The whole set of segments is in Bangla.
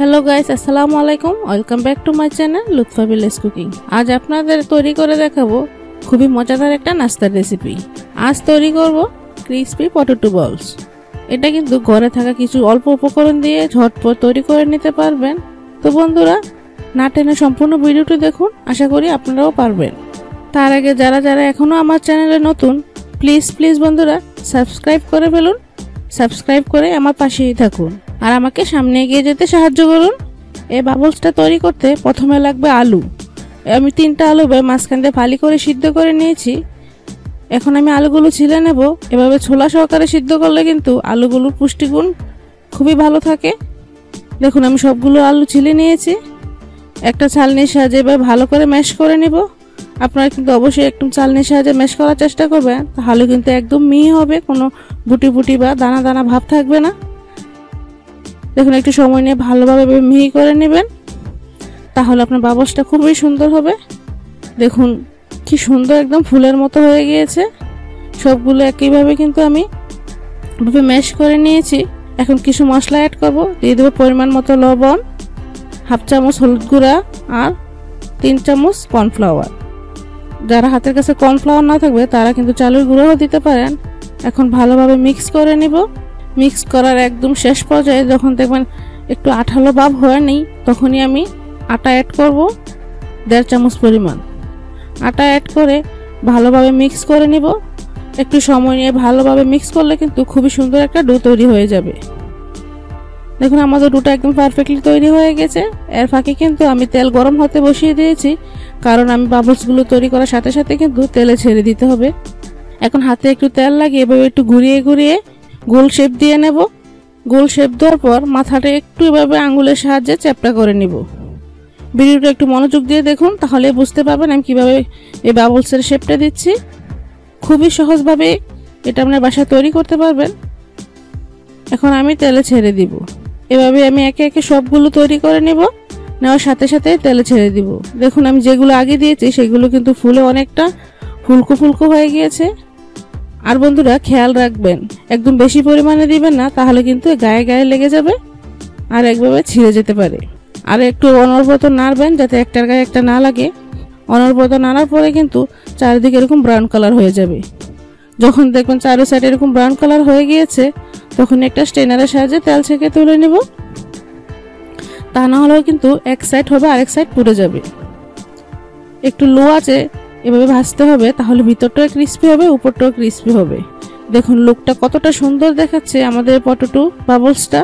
হ্যালো গাইস, আসসালামু আলাইকুম। Welcome back to my channel Lutfa village cooking. আজ আপনাদের তৈরি করে দেখাবো খুবই মজাদার একটা নাস্তার রেসিপি। আজ তৈরি করব ক্রিসপি পটেটো বলস। এটা কিন্তু ঘরে থাকা কিছু অল্প উপকরণ দিয়ে ঝটপট তৈরি করে নিতে পারবেন। তো বন্ধুরা, না টেনে সম্পূর্ণ ভিডিওটি দেখুন, আশা করি আপনারাও পারবেন। তার আগে যারা যারা এখনো আমার চ্যানেলে নতুন, প্লিজ বন্ধুরা সাবস্ক্রাইব করে ফেলুন। সাবস্ক্রাইব করে আমার পাশেই থাকুন আর আমাকে সামনে এগিয়ে যেতে সাহায্য করুন। এই বাবলসটা তৈরি করতে প্রথমে লাগবে আলু। আমি 3টা আলু মাঝখান দিয়ে ফালি করে সিদ্ধ করে নিয়েছি। এখন আমি আলুগুলো ছিলে নেব। এভাবে ছোলা সহকারে সিদ্ধ করলে কিন্তু আলুগুলোর পুষ্টিগুণ খুবই ভালো থাকে। দেখুন, আমি সবগুলো আলু ছিলে নিয়েছি। একটা চালনির সাহায্যে এবার ভালো করে ম্যাশ করে নেব। আপনারা কিন্তু অবশ্যই একটু চালনির সাহায্যে ম্যাশ করার চেষ্টা করবেন, তাহলে কিন্তু একদম মিহি হবে, কোনো বুটি বুটি বা দানা দানা ভাব থাকবে না। দেখুন, একটু সময় নিয়ে ভালোভাবে মিহি করে নেবেন, তাহলে আপনার বাবলসটা খুবই সুন্দর হবে। দেখুন কি সুন্দর, একদম ফুলের মতো হয়ে গিয়েছে। সবগুলো একইভাবে কিন্তু আমি ম্যাশ করে নিয়েছি। এখন কিছু মশলা অ্যাড করব। দিয়ে দেবো পরিমাণ মতো লবণ, 1/2 চামচ হলুদ গুঁড়া আর 3 চামচ কর্নফ্লাওয়ার। যারা হাতের কাছে কর্নফ্লাওয়ার না থাকবে তারা কিন্তু চালের গুঁড়োও দিতে পারেন। এখন ভালোভাবে মিক্স করে নিব। মিক্স করার একদম শেষ পর্যায়ে যখন দেখবেন একটু আঠালো ভাব হয়নি, তখনই আমি আটা অ্যাড করব 1.5 চামচ পরিমাণ। আটা অ্যাড করে ভালোভাবে মিক্স করে নিব। একটু সময় নিয়ে ভালোভাবে মিক্স করলে কিন্তু খুবই সুন্দর একটা ডো তৈরি হয়ে যাবে। দেখুন, আমাদের ডোটা একদম পারফেক্টলি তৈরি হয়ে গেছে। এর ফাঁকে কিন্তু আমি তেল গরম হতে বসিয়ে দিয়েছি, কারণ আমি বাবলসগুলো তৈরি করার সাথে সাথে কিন্তু তেলে ছেড়ে দিতে হবে। এখন হাতে একটু তেল লাগিয়ে এভাবে একটু ঘুরিয়ে ঘুরিয়ে গোল শেপ দিয়ে নেব। গোল শেপ দেওয়ার পর মাথাটা একটু এভাবে আঙ্গুলের সাহায্যে চ্যাপটা করে নিব। ভিডিওটা একটু মনোযোগ দিয়ে দেখুন, তাহলে বুঝতে পারবেন আমি কিভাবে এই বাবলসের শেপটা দিচ্ছি। খুবই সহজভাবে এটা আপনার বাসায় তৈরি করতে পারবেন। এখন আমি তেলে ছেড়ে দিব। এভাবে আমি একে একে সবগুলো তৈরি করে নেব। নেওয়ার সাথে সাথে তেলে ছেড়ে দিব। দেখুন, আমি যেগুলো আগে দিয়েছি সেগুলো কিন্তু ফুলে অনেকটা ফুলকো ফুলকো হয়ে গিয়েছে। আর বন্ধুরা, খেয়াল রাখবেন একদম বেশি পরিমাণে দিবেন না, তাহলে কিন্তু গায়ে গায়ে লেগে যাবে আর একভাবে ছিঁড়ে যেতে পারে। আর একটু অনবরত নাড়বেন যাতে একটার গায়ে একটা না লাগে। অনবরত নাড়ার পরে কিন্তু চারিদিকে এরকম ব্রাউন কালার হয়ে যাবে। যখন দেখবেন চারো সাইড এরকম ব্রাউন কালার হয়ে গিয়েছে, তখন একটা স্ট্রেনারের সাহায্যে তেল ছেঁকে তুলে নেব। তা না হলেও কিন্তু এক সাইড হবে আর এক সাইড পুড়ে যাবে। একটু লো আছে এভাবে ভাজতে হবে, তাহলে ভিতরটাও ক্রিস্পি হবে, উপরটাও ক্রিস্পি হবে। দেখুন লুকটা কতটা সুন্দর দেখাচ্ছে আমাদের পটেটো বাবলসটা।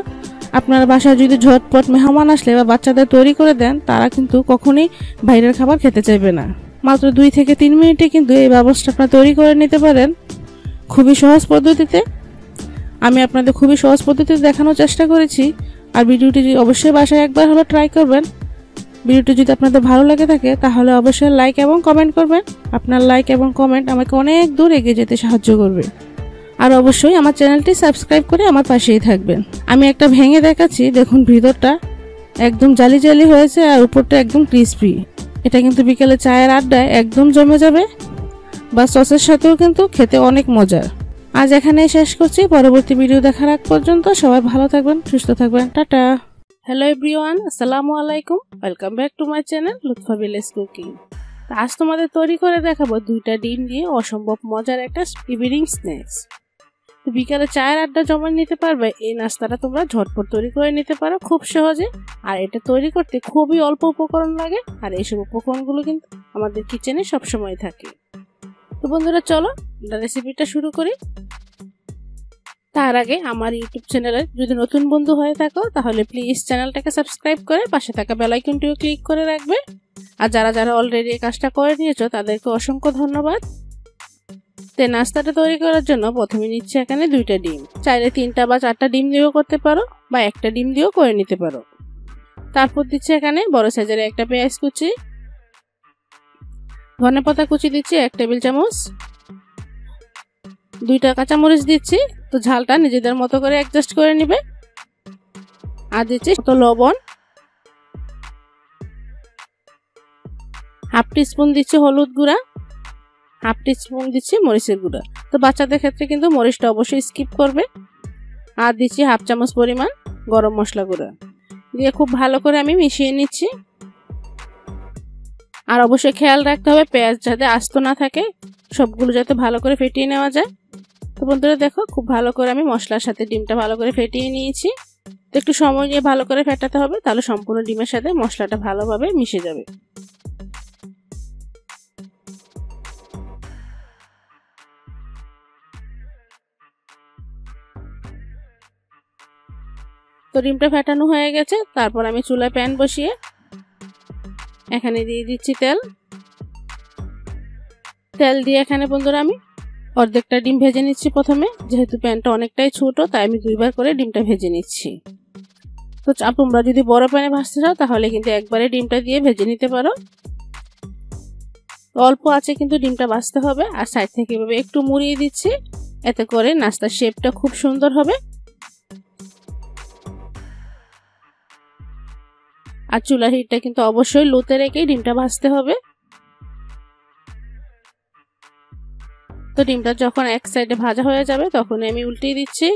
আপনার বাসায় যদি ঝটপট মেহমান আসলে বা বাচ্চাদের তৈরি করে দেন, তারা কিন্তু কখনোই বাইরের খাবার খেতে চাইবে না। মাত্র 2 থেকে 3 মিনিটে কিন্তু এই বাবলসটা আপনারা তৈরি করে নিতে পারেন খুবই সহজ পদ্ধতিতে। আমি আপনাদের খুবই সহজ পদ্ধতিতে দেখানোর চেষ্টা করেছি। আর ভিডিওটি অবশ্যই বাসায় একবার হলো ট্রাই করবেন। ভিডিওটি যদি আপনাদের ভালো লাগে থাকে, তাহলে অবশ্যই লাইক এবং কমেন্ট করবেন। আপনার লাইক এবং কমেন্ট আমাকে অনেক দূর এগিয়ে যেতে সাহায্য করবে। আর অবশ্যই আমার চ্যানেলটি সাবস্ক্রাইব করে আমার পাশেই থাকবেন। আমি একটা ভেঙে দেখাচ্ছি। দেখুন, ভিতরটা একদম জালি জালি হয়েছে আর উপরটা একদম ক্রিস্পি। এটা কিন্তু বিকেলে চায়ের আড্ডায় একদম জমে যাবে, বা সসের সাথেও কিন্তু খেতে অনেক মজার। আজ এখানেই শেষ করছি। পরবর্তী ভিডিও দেখার আগ পর্যন্ত সবাই ভালো থাকবেন, সুস্থ থাকবেন। টাটা। হ্যালো এভরিওয়ান, আসসালামু আলাইকুম। Welcome back to my channel Lutfa village cooking. আজ তোমাদের তৈরি করে দেখাবো 2টা ডিম দিয়ে অসম্ভব মজার একটা ইভিনিং স্ন্যাক্স। বিকালে চায়ের আড্ডা জমা নিতে পারবে এই নাস্তাটা তোমরা ঝটপট তৈরি করে নিতে পারো খুব সহজে। আর এটা তৈরি করতে খুবই অল্প উপকরণ লাগে, আর এইসব উপকরণগুলো কিন্তু আমাদের কিচেনে সবসময় থাকে। তো বন্ধুরা, চলো রেসিপিটা শুরু করি। তার আগে আমার ইউটিউব চ্যানেলে যদি নতুন বন্ধু হয়ে থাকো, তাহলে প্লিজ চ্যানেলটাকে সাবস্ক্রাইব করে পাশে থাকা বেল আইকনটিও ক্লিক করে রাখবে। আর যারা যারা অলরেডি এই কাজটা করে নিয়েছো তাদেরকে অসংখ্য ধন্যবাদ। তো নাস্তাটা তৈরি করার জন্য প্রথমে নিচ্ছি এখানে 2টা ডিম। চাইলে 3টা বা 4টা ডিম দিয়েও করতে পারো, বা একটা ডিম দিয়েও করে নিতে পারো। তারপর দিচ্ছি এখানে বড় সাইজের একটা পেঁয়াজ কুচি, ধনেপাতা কুচি দিচ্ছি 1 টেবিল চামচ, 2টা কাঁচামরিচ দিচ্ছি। তো ঝালটা নিজেদের মতো করে অ্যাডজাস্ট করে নিবে। আর দিচ্ছি লবণ, 1/2 টিস্পুন দিচ্ছি হলুদ গুঁড়া, 1/2 টিস্পুন দিচ্ছি মরিচের গুঁড়া। তো বাচ্চাদের ক্ষেত্রে কিন্তু মরিচটা অবশ্যই স্কিপ করবে। আর দিচ্ছি 1/2 চামচ পরিমাণ গরম মশলা গুঁড়া। দিয়ে খুব ভালো করে আমি মিশিয়ে নিচ্ছি। আর অবশ্যই খেয়াল রাখতে হবে পেঁয়াজ যাতে আস্ত না থাকে, সবগুলো যাতে ভালো করে ফেটিয়ে নেওয়া যায়। তো বন্ধুরা দেখো খুব ভালো করে আমি মশলার সাথে ডিমটা ভালো করে ফেটিয়ে নিয়েছি। তো একটু সময় নিয়ে ভালো করে ফেটাতে হবে, তাহলে সম্পূর্ণ ডিমের সাথে মশলাটা ভালোভাবে মিশে যাবে। তো ডিমটা ফেটানো হয়ে গেছে। তারপর আমি চুলায় প্যান বসিয়ে এখানে দিয়ে দিচ্ছি তেল। তেল দিয়ে এখানে বন্ধুরা আমি অর্ধেকটা ডিম ভেজে নিচ্ছি প্রথমে, যেহেতু প্যানটা অনেকটাই ছোট তাই আমি দুইবার করে ডিমটা ভেজে নিচ্ছি। তো তোমরা যদি বড় প্যানে ভাজতে চাও তাহলে কিন্তু একবারে ডিমটা দিয়ে ভেজে নিতে পারো। অল্প আছে কিন্তু ডিমটা ভাজতে হবে। আর সাইড থেকে এভাবে একটু মুড়িয়ে দিচ্ছি, এতে করে নাস্তার শেপটা খুব সুন্দর হবে। আর চুলার হিটটা কিন্তু অবশ্যই লোতে রেখেই ডিমটা ভাজতে হবে। তো ডিমটা যখন এক সাইডে ভাজা হয়ে যাবে তখন আমি উল্টিয়ে দিচ্ছি।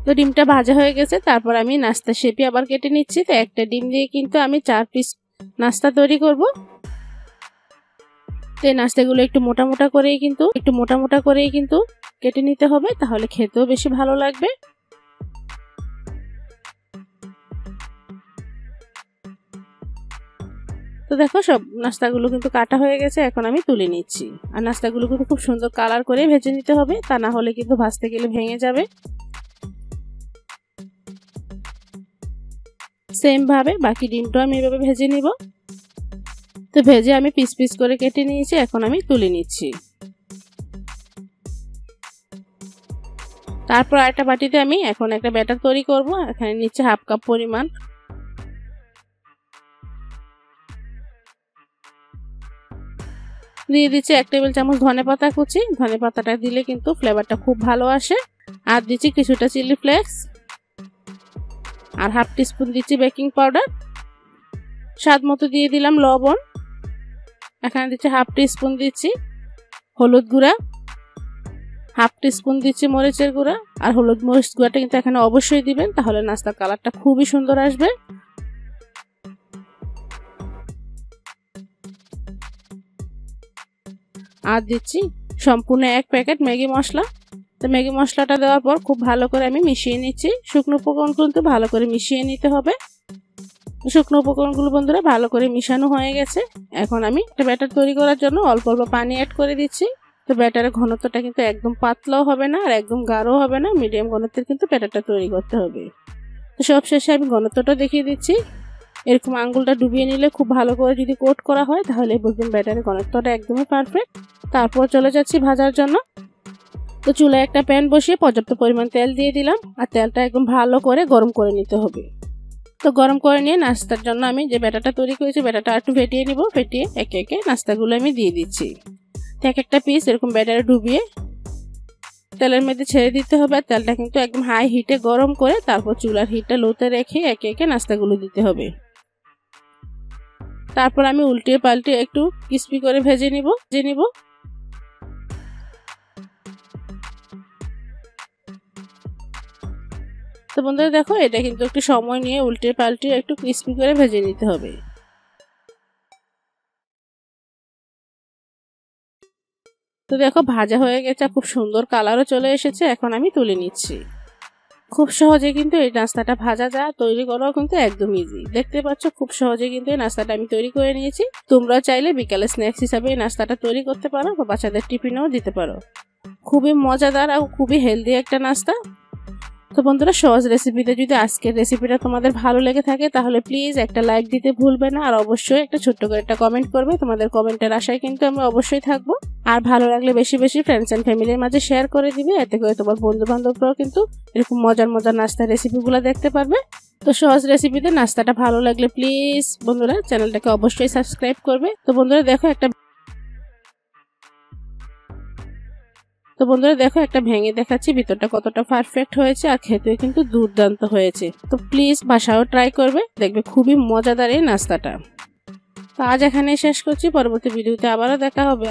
তো ডিমটা ভাজা হয়ে গেছে। তারপর আমি নাস্তা শেপে আবার কেটে নিচ্ছি। তো একটা ডিম দিয়ে কিন্তু আমি 4 পিস নাস্তা তৈরি করব। তো এই নাস্তাগুলো একটু মোটা মোটা করেই কিন্তু কেটে নিতে হবে, তাহলে খেতেও বেশি ভালো লাগবে। তো দেখো সব নাস্তাগুলো কিন্তু কাটা হয়ে গেছে, এখন আমি তুলে নিচ্ছি। আর নাস্তাগুলো কিন্তু খুব সুন্দর কালার করে ভেজে নিতে হবে, তা না হলে কিন্তু ভাজতে গেলে ভেঙে যাবে। সেম ভাবে বাকি ডিমটাও আমি এভাবে ভেজে নিব। তো ভেজে আমি পিস পিস করে কেটে নিয়েছি, এখন আমি তুলে নিচ্ছি। তারপর আরেকটা বাটিতে আমি এখন একটা ব্যাটার তৈরি করব। এখানে নিচে হাফ কাপ পরিমাণ দিয়ে দিচ্ছি 1 টেবিল চামচ ধনেপাতা কুচি। ধনেপাতাটা দিলে কিন্তু ফ্লেভারটা খুব ভালো আসে। আর দিচ্ছি কিছুটা চিলি ফ্লেক্স, আর হাফ টিস্পুন দিচ্ছি বেকিং পাউডার। স্বাদ মতো দিয়ে দিলাম লবণ। এখানে দিচ্ছি হাফ টিস্পুন দিচ্ছি হলুদ গুঁড়া, হাফ টিস্পুন দিচ্ছি মরিচের গুঁড়া। আর হলুদ মরিচ গুঁড়াটা কিন্তু এখানে অবশ্যই দিবেন, তাহলে নাস্তার কালারটা খুবই সুন্দর আসবে। আর দিচ্ছি সম্পূর্ণ 1 প্যাকেট ম্যাগি মশলা। তো ম্যাগি মশলাটা দেওয়ার পর খুব ভালো করে আমি মিশিয়ে নিচ্ছি। শুকনো উপকরণ কিন্তু ভালো করে মিশিয়ে নিতে হবে। শুকনো উপকরণগুলো বন্ধুরা ভালো করে মিশানো হয়ে গেছে। এখন আমি একটা ব্যাটার তৈরি করার জন্য অল্প অল্প পানি অ্যাড করে দিচ্ছি। তো ব্যাটারের ঘনত্বটা কিন্তু একদম পাতলাও হবে না আর একদম গাঢ়ও হবে না, মিডিয়াম ঘনত্বের কিন্তু ব্যাটারটা তৈরি করতে হবে। তো সবশেষে আমি ঘনত্বটা দেখিয়ে দিচ্ছি। এরকম আঙ্গুলটা ডুবিয়ে নিলে খুব ভালো করে যদি কোট করা হয় তাহলে বুঝবেন ব্যাটারের ঘনত্বটা একদমই পারফেক্ট। তারপর চলে যাচ্ছি ভাজার জন্য। তো চুলায় একটা প্যান বসিয়ে পর্যাপ্ত পরিমাণ তেল দিয়ে দিলাম। আর তেলটা একদম ভালো করে গরম করে নিতে হবে। তো গরম করে নিয়ে নাস্তার জন্য আমি যে ব্যাটারটা তৈরি করেছি ব্যাটারটা একটু ফেটিয়ে নিব। ফেটিয়ে একে একে নাস্তাগুলো আমি দিয়ে দিচ্ছি। তো এক একটা পিস এরকম ব্যাটারে ডুবিয়ে তেলের মধ্যে ছেড়ে দিতে হবে। আর তেলটা কিন্তু একদম হাই হিটে গরম করে তারপর চুলার হিটটা লোতে রেখে একে একে নাস্তাগুলো দিতে হবে। তারপর আমি উল্টিয়ে পাল্টে একটু ক্রিস্পি করে ভেজে নিব। তো বন্ধুরা দেখো এটা কিন্তু একটু সময় নিয়ে উল্টে পাল্টে একটু ক্রিস্পি করে ভেজে নিতে হবে। তো দেখো ভাজা হয়ে গেছে, খুব সুন্দর কালারও চলে এসেছে। এখন আমি তুলে নিচ্ছি। খুব সহজে কিন্তু এই নাস্তাটা ভাজা যায়, তৈরি করাও কিন্তু একদম ইজি। দেখতে পাচ্ছ খুব সহজে কিন্তু এই নাস্তাটা আমি তৈরি করে নিয়েছি। তোমরা চাইলে বিকালে স্ন্যাক্স হিসাবে এই নাস্তাটা তৈরি করতে পারো বা বাচ্চাদের টিফিনেও দিতে পারো। খুবই মজাদার আর খুবই হেলদি একটা নাস্তা। তো বন্ধুরা সহজ রেসিপিতে যদি আজকের রেসিপিটা তোমাদের ভালো লেগে থাকে তাহলে প্লিজ একটা লাইক দিতে ভুলবে না। আর অবশ্যই একটা ছোট্ট করে একটা কমেন্ট করবে। তোমাদের কমেন্টের আশায় কিন্তু আমি অবশ্যই থাকবো। আর ভালো লাগলে বেশি বেশি ফ্রেন্ডস এন্ড ফ্যামিলির মাঝে শেয়ার করে দিবে, এতে করে তোমার বন্ধু বান্ধবরাও কিন্তু এরকম মজার মজার নাস্তার রেসিপিগুলো দেখতে পারবে। তো সহজ রেসিপিতে নাস্তাটা ভালো লাগলে প্লিজ বন্ধুরা চ্যানেলটাকে অবশ্যই সাবস্ক্রাইব করবে। তো বন্ধুরা দেখো একটা ভেঙে দেখাচ্ছি ভিতরটা কতটা পারফেক্ট হয়েছে, আর খেতেও কিন্তু দুর্দান্ত হয়েছে। তো প্লিজ বাসাও ট্রাই করবে, দেখবে খুবই মজাদার এই নাস্তাটা। তো আজ এখানে শেষ করছি, পরবর্তী ভিডিওতে আবারও দেখা হবে।